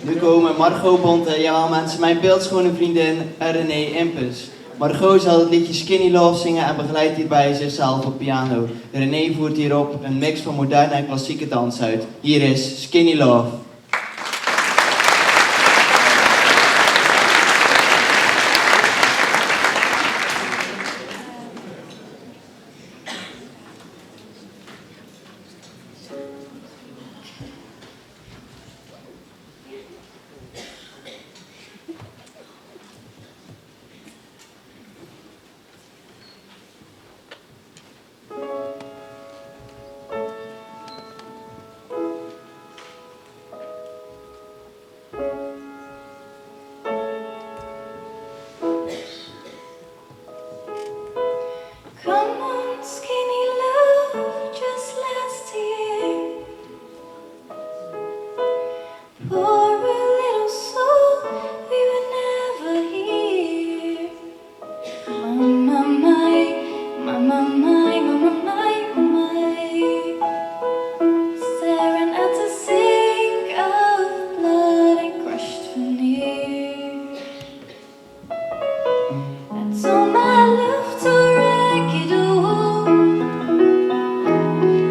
Nu komen Margot Bonte, jawel mensen, mijn beeldschoone vriendin René Impus. Margot zal het liedje Skinny Love zingen en begeleidt hierbij zichzelf op piano. René voert hierop een mix van moderne en klassieke dans uit. Hier is Skinny Love. Come on, skinny love, just last year. Poor little soul, we were never here. My, my, my, my, my, my, my. Staring at the sink of blood and crushed veneer. I told my love to wreck it all.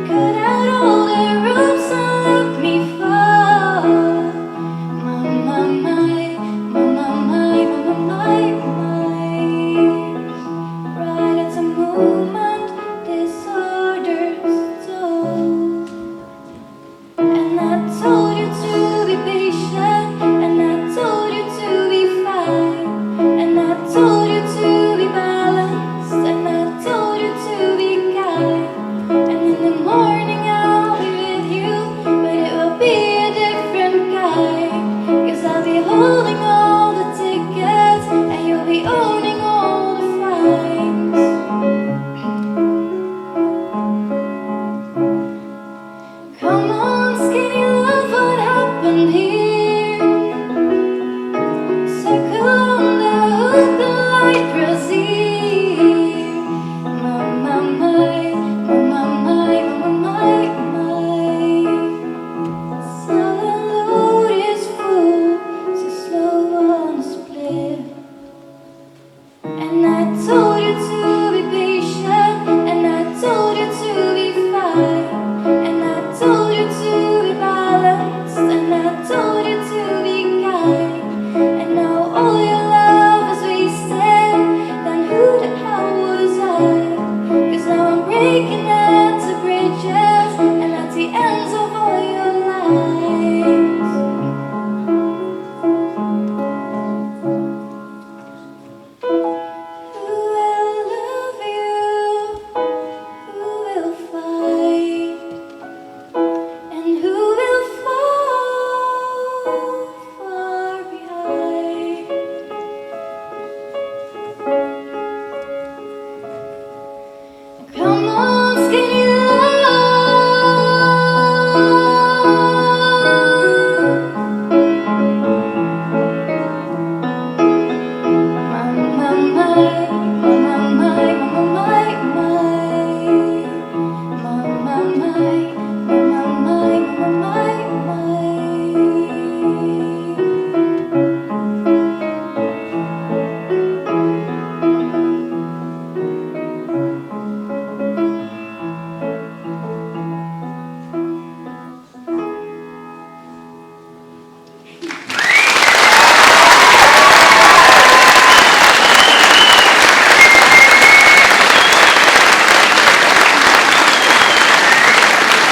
Cut out all the ropes and let me fall. My, right at the moment, disorders told. And I told you to be patient, and I told you to be fine, and I told you to be balanced, and I told you to be kind. And in the morning I'll be with you, but it will be a different guy. 'Cause I'll be holding all the tickets, and you'll be owning all the fines. Come